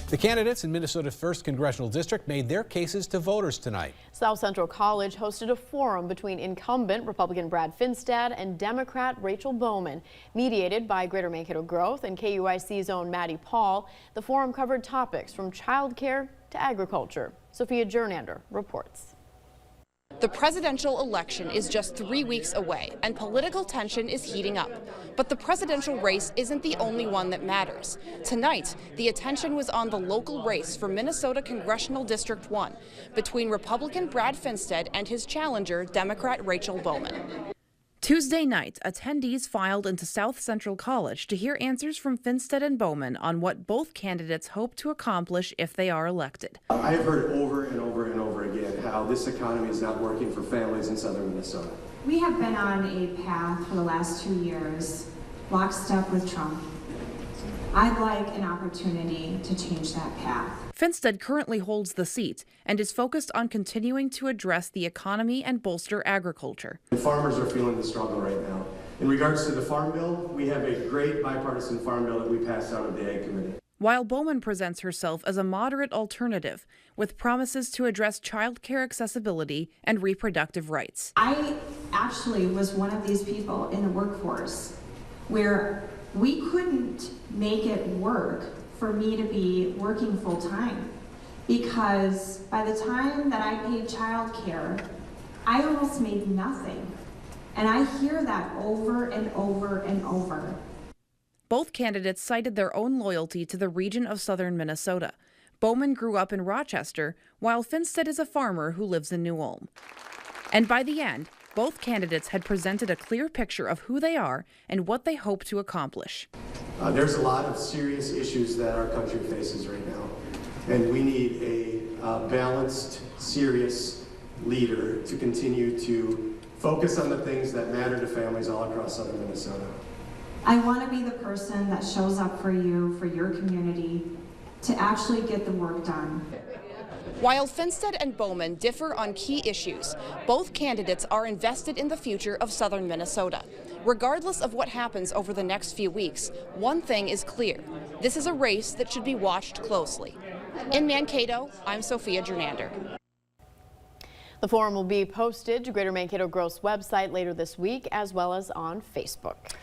The candidates in Minnesota's 1st Congressional District made their cases to voters tonight. South Central College hosted a forum between incumbent Republican Brad Finstad and Democrat Rachel Bohman. Mediated by Greater Mankato Growth and KUIC's own Maddie Paul, the forum covered topics from childcare to agriculture. Sophia Jernander reports. The presidential election is just 3 weeks away, and political tension is heating up. But the presidential race isn't the only one that matters. Tonight, the attention was on the local race for Minnesota Congressional District 1 between Republican Brad Finstad and his challenger, Democrat Rachel Bohman. Tuesday night, attendees filed into South Central College to hear answers from Finstad and Bohman on what both candidates hope to accomplish if they are elected. I have heard over and over and over again how this economy is not working for families in southern Minnesota. We have been on a path for the last 2 years, lockstep with Trump. I'd like an opportunity to change that path. Finstad currently holds the seat and is focused on continuing to address the economy and bolster agriculture. And farmers are feeling the struggle right now. In regards to the Farm Bill, we have a great bipartisan Farm Bill that we passed out of the Ag Committee. While Bohman presents herself as a moderate alternative with promises to address child care accessibility and reproductive rights. I actually was one of these people in the workforce where we couldn't make it work for me to be working full time, because by the time that I paid child care, I almost made nothing. And I hear that over and over and over. Both candidates cited their own loyalty to the region of southern Minnesota. Bohman grew up in Rochester, while Finstad is a farmer who lives in New Ulm. And by the end, both candidates had presented a clear picture of who they are and what they hope to accomplish. There's a lot of serious issues that our country faces right now, and we need a balanced, serious leader to continue to focus on the things that matter to families all across southern Minnesota. I want to be the person that shows up for you, for your community, to actually get the work done. While Finstad and Bohman differ on key issues, both candidates are invested in the future of southern Minnesota. Regardless of what happens over the next few weeks, one thing is clear. This is a race that should be watched closely. In Mankato, I'm Sophia Jernander. The forum will be posted to Greater Mankato Growth's website later this week, as well as on Facebook.